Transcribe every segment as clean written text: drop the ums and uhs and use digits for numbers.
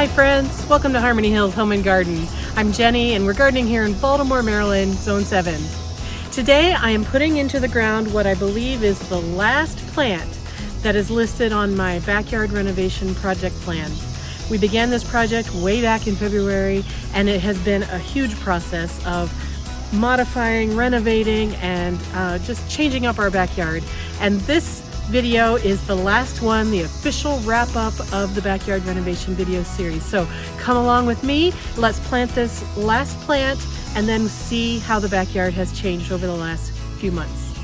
Hi friends, welcome to Harmony Hills Home and Garden. I'm Jenny and we're gardening here in Baltimore, Maryland, Zone 7. Today I am putting into the ground what I believe is the last plant that is listed on my backyard renovation project plan. We began this project way back in February and it has been a huge process of modifying, renovating, and just changing up our backyard. And this video is the last one, the official wrap up of the backyard renovation video series. So come along with me, let's plant this last plant and then see how the backyard has changed over the last few months.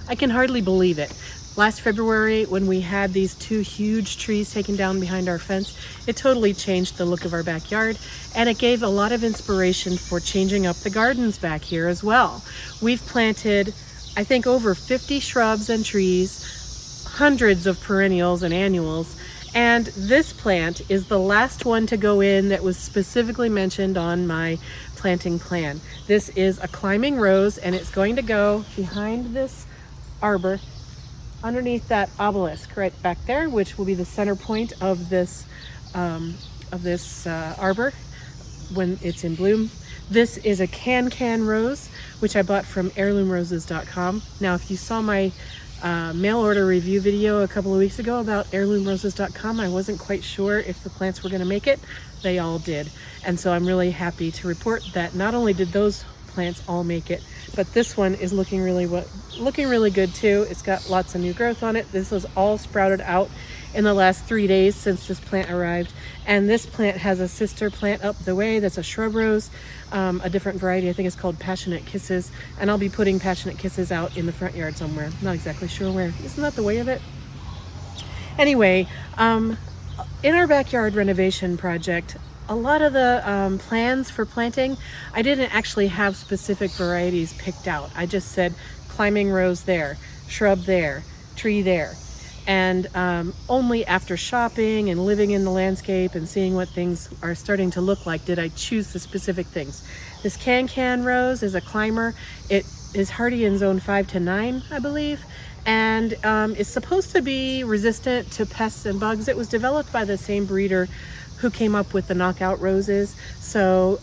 I can hardly believe it. Last February, when we had these two huge trees taken down behind our fence, it totally changed the look of our backyard, and it gave a lot of inspiration for changing up the gardens back here as well. We've planted, I think, over 50 shrubs and trees, hundreds of perennials and annuals, and this plant is the last one to go in that was specifically mentioned on my planting plan. This is a climbing rose, and it's going to go behind this arbor, underneath that obelisk right back there, which will be the center point of this arbor when it's in bloom. This is a Cancan Rose, which I bought from heirloomroses.com. Now, if you saw my mail order review video a couple of weeks ago about heirloomroses.com, I wasn't quite sure if the plants were going to make it. They all did, and so I'm really happy to report that not only did those plants all make it, but this one is looking really good too. It's got lots of new growth on it. This was all sprouted out in the last 3 days since this plant arrived, and this plant has a sister plant up the way that's a shrub rose, a different variety. I think it's called Passionate Kisses, and I'll be putting Passionate Kisses out in the front yard somewhere. Not exactly sure where. Isn't that the way of it? Anyway, in our backyard renovation project, a lot of the plans for planting, I didn't actually have specific varieties picked out. I just said climbing rose there, shrub there, tree there. And only after shopping and living in the landscape and seeing what things are starting to look like did I choose the specific things. This Cancan Rose is a climber. It is hardy in zone 5 to 9, I believe. And it's supposed to be resistant to pests and bugs. It was developed by the same breeder who came up with the knockout roses. So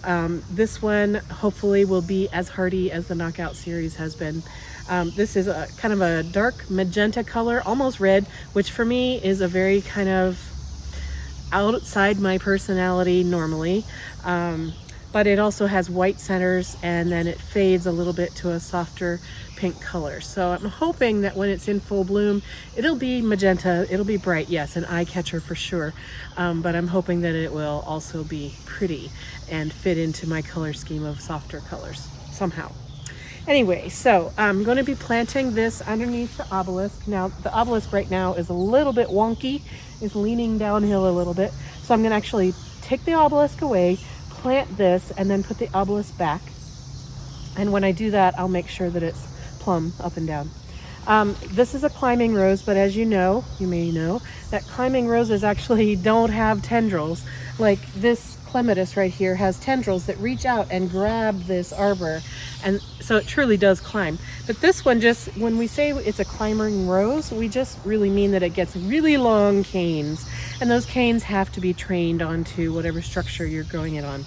this one hopefully will be as hardy as the knockout series has been. This is a kind of a dark magenta color, almost red, which for me is a very kind of outside my personality normally. But it also has white centers, and then it fades a little bit to a softer pink color. So I'm hoping that when it's in full bloom, it'll be magenta, it'll be bright, yes, an eye catcher for sure. But I'm hoping that it will also be pretty and fit into my color scheme of softer colors somehow. Anyway, so I'm going to be planting this underneath the obelisk. Now, the obelisk right now is a little bit wonky. It's leaning downhill a little bit. So I'm going to actually take the obelisk away, plant this, and then put the obelisk back. And when I do that, I'll make sure that it's plumb up and down. This is a climbing rose, but as you may know, that climbing roses actually don't have tendrils. Like this clematis right here has tendrils that reach out and grab this arbor, and so it truly does climb. But this one, just when we say it's a climbing rose, we just really mean that it gets really long canes, and those canes have to be trained onto whatever structure you're growing it on.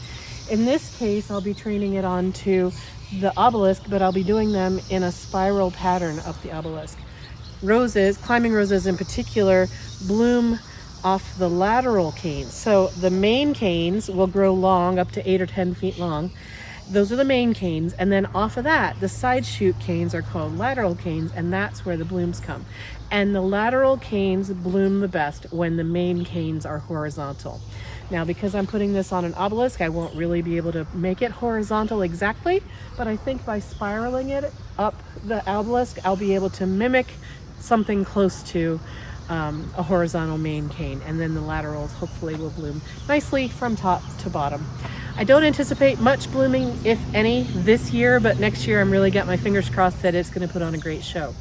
In this case, I'll be training it onto the obelisk, but I'll be doing them in a spiral pattern up the obelisk. Roses, climbing roses in particular, bloom off the lateral canes. So the main canes will grow long, up to 8 or 10 feet long. Those are the main canes, and then off of that, the side shoot canes are called lateral canes, and that's where the blooms come. And the lateral canes bloom the best when the main canes are horizontal. Now, because I'm putting this on an obelisk, I won't really be able to make it horizontal exactly, but I think by spiraling it up the obelisk, I'll be able to mimic something close to a horizontal main cane, and then the laterals hopefully will bloom nicely from top to bottom. I don't anticipate much blooming, if any, this year, but next year I'm really got my fingers crossed that it's going to put on a great show.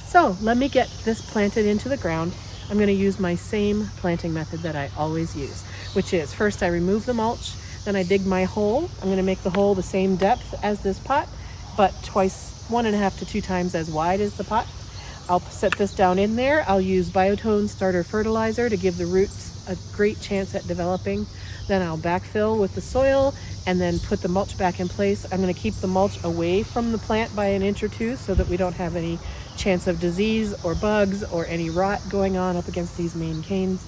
So let me get this planted into the ground. I'm going to use my same planting method that I always use, which is first I remove the mulch, then I dig my hole. I'm going to make the hole the same depth as this pot, but twice, 1.5 to 2 times as wide as the pot. I'll set this down in there. I'll use Biotone starter fertilizer to give the roots a great chance at developing. Then I'll backfill with the soil and then put the mulch back in place. I'm going to keep the mulch away from the plant by an inch or two so that we don't have any chance of disease or bugs or any rot going on up against these main canes.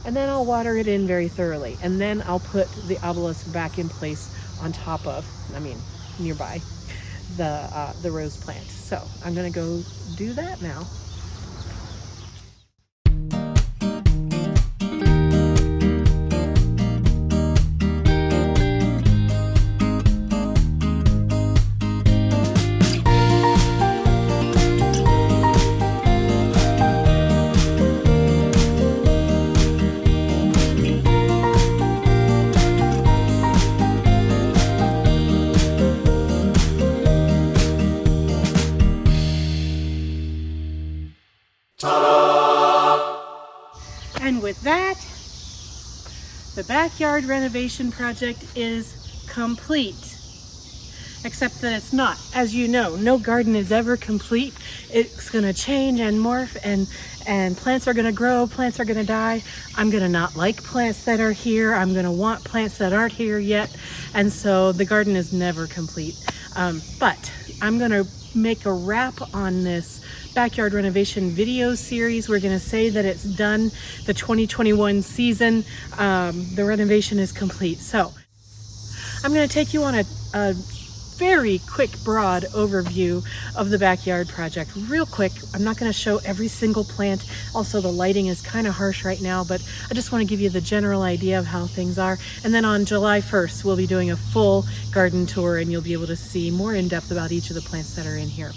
And then I'll water it in very thoroughly. And then I'll put the obelisk back in place on top of, nearby the rose plant. So I'm going to go do that now. And with that, the backyard renovation project is complete. Except that it's not. As you know, no garden is ever complete. It's gonna change and morph, and plants are gonna grow, plants are gonna die. I'm gonna not like plants that are here. I'm gonna want plants that aren't here yet. And so the garden is never complete. But I'm gonna make a wrap on this backyard renovation video series. We're going to say that it's done. The 2021 season, the renovation is complete. So I'm going to take you on a very quick, broad overview of the backyard project. Real quick, I'm not going to show every single plant. Also, the lighting is kind of harsh right now, but I just want to give you the general idea of how things are. And then on July 1st, we'll be doing a full garden tour, and you'll be able to see more in depth about each of the plants that are in here.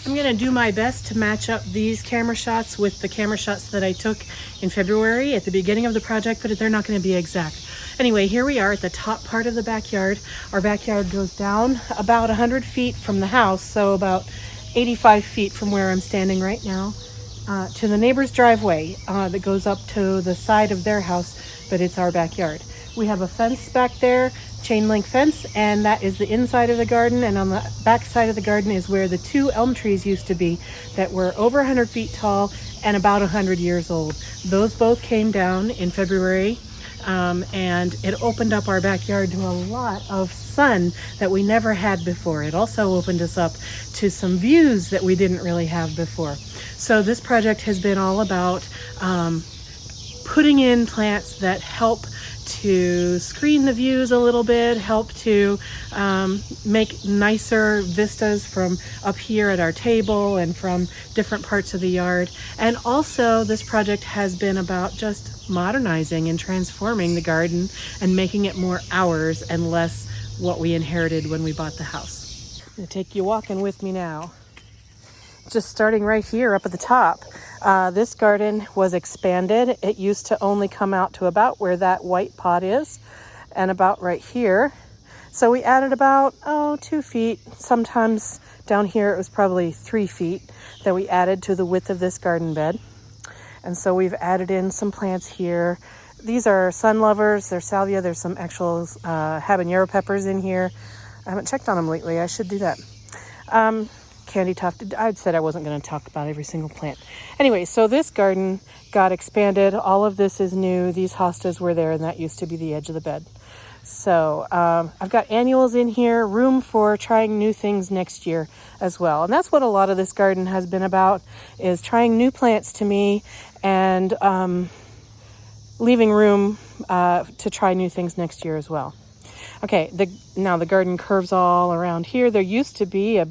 I'm going to do my best to match up these camera shots with the camera shots that I took in February at the beginning of the project, but they're not going to be exact. Anyway, here we are at the top part of the backyard. Our backyard goes down about 100 feet from the house, so about 85 feet from where I'm standing right now, to the neighbor's driveway that goes up to the side of their house, but it's our backyard. We have a fence back there, chain link fence, and that is the inside of the garden, and on the back side of the garden is where the 2 elm trees used to be that were over 100 feet tall and about 100 years old. Those both came down in February, and it opened up our backyard to a lot of sun that we never had before. It also opened us up to some views that we didn't really have before. So this project has been all about putting in plants that help to screen the views a little bit, help to make nicer vistas from up here at our table and from different parts of the yard. And also this project has been about just modernizing and transforming the garden and making it more ours and less what we inherited when we bought the house. I'm gonna take you walking with me now. Just starting right here up at the top. This garden was expanded. It used to only come out to about where that white pot is and about right here. So we added about 2 feet. Sometimes down here it was probably 3 feet that we added to the width of this garden bed. And so we've added in some plants here. These are sun lovers, they're salvia, there's some actual habanero peppers in here. I haven't checked on them lately, I should do that. Candy tufted. I said I wasn't going to talk about every single plant. Anyway, so this garden got expanded. All of this is new. These hostas were there, and that used to be the edge of the bed. So I've got annuals in here, room for trying new things next year as well. And that's what a lot of this garden has been about, is trying new plants to me and leaving room to try new things next year as well. Okay, now the garden curves all around here. There used to be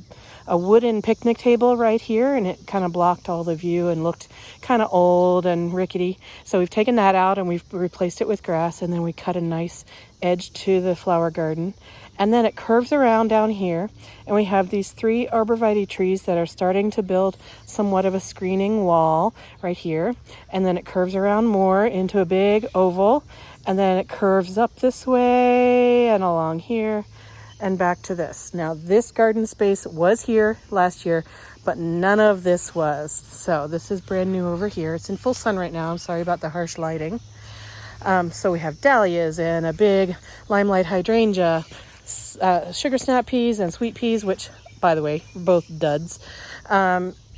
a wooden picnic table right here, and it kind of blocked all the view and looked kind of old and rickety. So we've taken that out and we've replaced it with grass, and then we cut a nice edge to the flower garden. And then it curves around down here, and we have these 3 arborvitae trees that are starting to build somewhat of a screening wall right here. And then it curves around more into a big oval, and then it curves up this way and along here and back to this. Now this garden space was here last year, but none of this was. So this is brand new over here. It's in full sun right now. I'm sorry about the harsh lighting. So we have dahlias and a big limelight hydrangea, sugar snap peas and sweet peas, which, by the way, are both duds.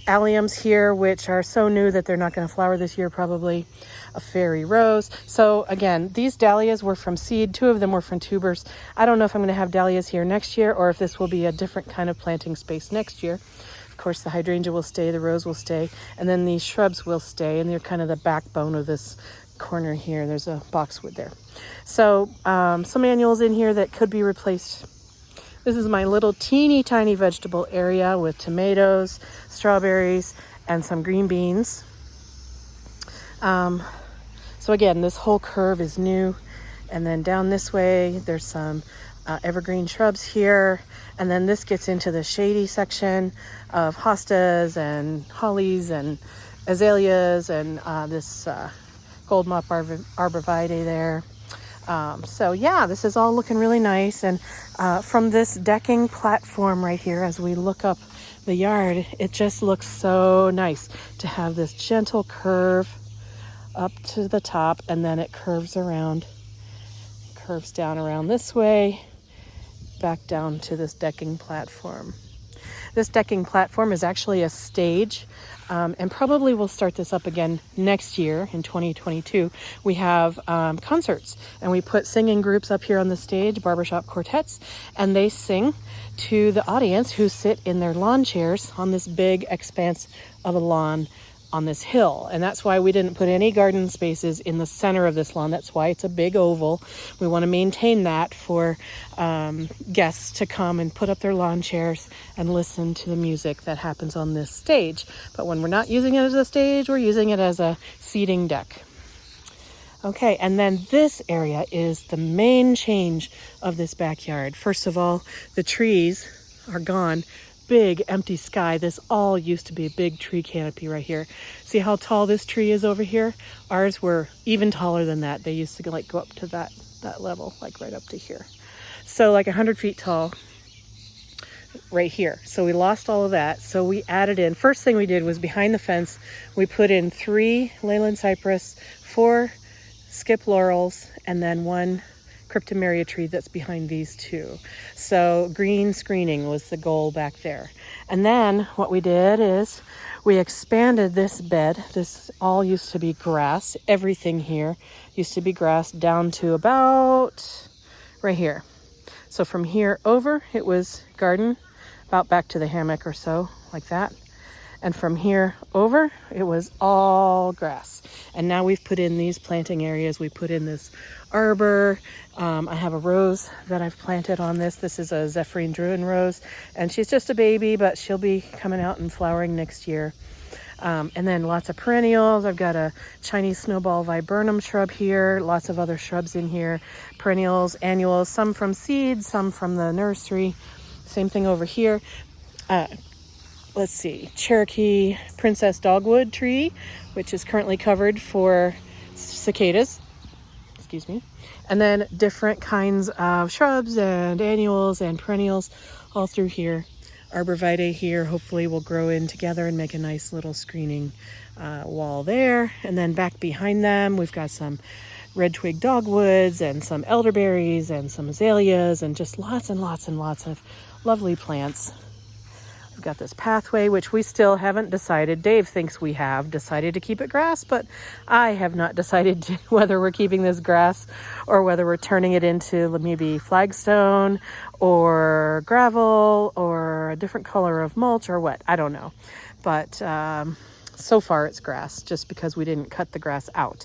alliums here, which are so new that they're not going to flower this year probably. A fairy rose. So again, these dahlias were from seed. 2 of them were from tubers. I don't know if I'm going to have dahlias here next year or if this will be a different kind of planting space next year. Of course, the hydrangea will stay, the rose will stay, and then these shrubs will stay, and they're kind of the backbone of this corner here. There's a boxwood there. So some annuals in here that could be replaced. This is my little teeny tiny vegetable area with tomatoes, strawberries, and some green beans. So again, this whole curve is new. And then down this way, there's some evergreen shrubs here. And then this gets into the shady section of hostas and hollies and azaleas and this gold mop arborvitae there. So yeah, this is all looking really nice. And from this decking platform right here, as we look up the yard, it just looks so nice to have this gentle curve up to the top, and then it curves around, curves down around this way, back down to this decking platform. This decking platform is actually a stage, and probably we'll start this up again next year in 2022. We have concerts, and we put singing groups up here on the stage, barbershop quartets, and they sing to the audience who sit in their lawn chairs on this big expanse of a lawn on this hill. And that's why we didn't put any garden spaces in the center of this lawn. That's why it's a big oval. We want to maintain that for guests to come and put up their lawn chairs and listen to the music that happens on this stage. But when we're not using it as a stage, we're using it as a seating deck. Okay, and then this area is the main change of this backyard. First of all, the trees are gone. Big empty sky. This all used to be a big tree canopy right here. See how tall this tree is over here? Ours were even taller than that. They used to like go up to that level, like right up to here. So like 100 feet tall right here. So we lost all of that. So we added in, first thing we did was behind the fence, we put in 3 Leyland cypress, 4 skip laurels, and then 1 cryptomeria tree that's behind these 2. So green screening was the goal back there. And then what we did is we expanded this bed. This all used to be grass. Everything here used to be grass down to about right here. So from here over, it was garden, about back to the hammock or so, like that. And from here over, it was all grass. And now we've put in these planting areas. We put in this arbor. I have a rose that I've planted on this. This is a Zephyrin Druin rose, and she's just a baby, but she'll be coming out and flowering next year. And then lots of perennials. I've got a Chinese snowball viburnum shrub here, lots of other shrubs in here, perennials, annuals, some from seeds, some from the nursery. Same thing over here. Let's see, Cherokee Princess Dogwood tree, which is currently covered for cicadas. Excuse me. And then different kinds of shrubs and annuals and perennials all through here. Arborvitae here hopefully will grow in together and make a nice little screening wall there. And then back behind them, we've got some red twig dogwoods and some elderberries and some azaleas and just lots and lots and lots of lovely plants. We've got this pathway, which we still haven't decided. Dave thinks we have decided to keep it grass, but I have not decided whether we're keeping this grass or whether we're turning it into maybe flagstone or gravel or a different color of mulch or what. I don't know. But so far it's grass, just because we didn't cut the grass out.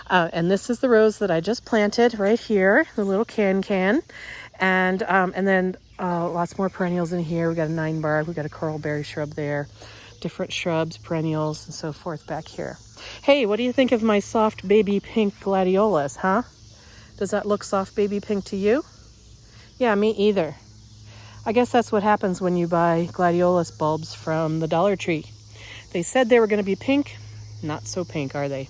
And this is the rose that I just planted right here, the little cancan. And then lots more perennials in here. We got a 9-bark, we got a coralberry shrub there, different shrubs, perennials, and so forth back here. Hey, what do you think of my soft baby pink gladiolus, huh? Does that look soft baby pink to you? Yeah, me either. I guess that's what happens when you buy gladiolus bulbs from the Dollar Tree. They said they were going to be pink. Not so pink, are they?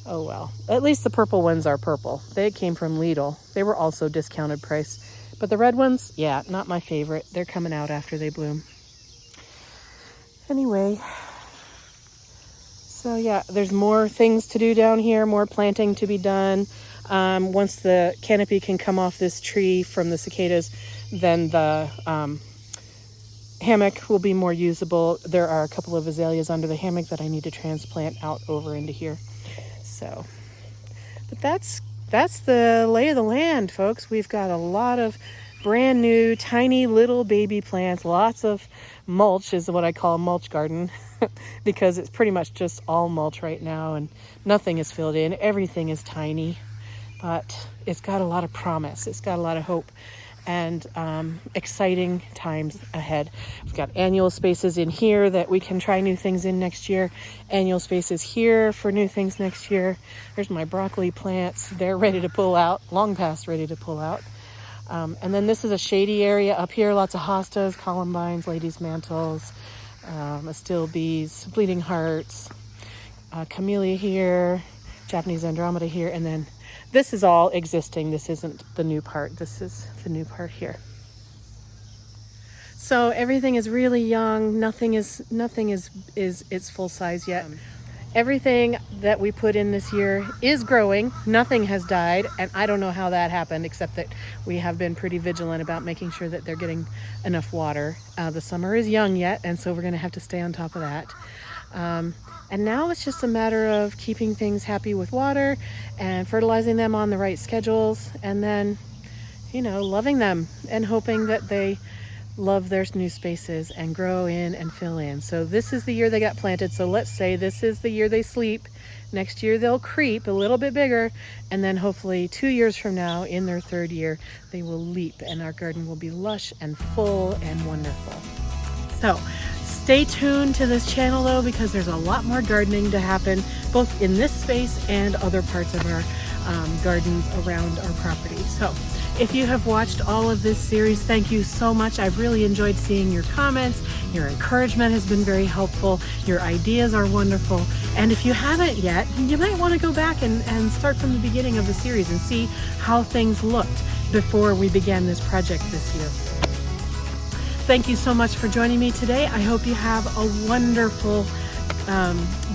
Oh well. At least the purple ones are purple. They came from Lidl. They were also discounted price. But the red ones, yeah, not my favorite. They're coming out after they bloom. Anyway, so yeah, there's more things to do down here, more planting to be done. Once the canopy can come off this tree from the cicadas, then the hammock will be more usable. There are a couple of azaleas under the hammock that I need to transplant out over into here. So, but that's the lay of the land, folks. We've got a lot of brand new, tiny little baby plants. Lots of mulch is what I call a mulch garden because it's pretty much just all mulch right now and nothing is filled in. Everything is tiny, but it's got a lot of promise. It's got a lot of hope and exciting times ahead. We've got annual spaces in here that we can try new things in next year. Annual spaces here for new things next year. There's my broccoli plants. They're ready to pull out, long past ready to pull out. And then this is a shady area up here. Lots of hostas, columbines, ladies' mantles, astilbes, bleeding hearts, camellia here, Japanese andromeda here, and then this is all existing. This isn't the new part. This is the new part here. So everything is really young. Nothing is its full size yet. Everything that we put in this year is growing. Nothing has died, and I don't know how that happened, except that we have been pretty vigilant about making sure that they're getting enough water. The summer is young yet, and so we're going to have to stay on top of that. And now it's just a matter of keeping things happy with water and fertilizing them on the right schedules, and then, you know, loving them and hoping that they love their new spaces and grow in and fill in. So this is the year they got planted. So let's say this is the year they sleep. Next year they'll creep a little bit bigger, and then hopefully 2 years from now, in their third year, they will leap and our garden will be lush and full and wonderful. So stay tuned to this channel though, because there's a lot more gardening to happen both in this space and other parts of our gardens around our property. So if you have watched all of this series, thank you so much. I've really enjoyed seeing your comments. Your encouragement has been very helpful. Your ideas are wonderful. And if you haven't yet, you might want to go back and start from the beginning of the series and see how things looked before we began this project this year. Thank you so much for joining me today. I hope you have a wonderful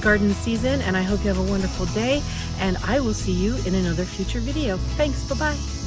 garden season, and I hope you have a wonderful day, and I will see you in another future video. Thanks. Bye-bye.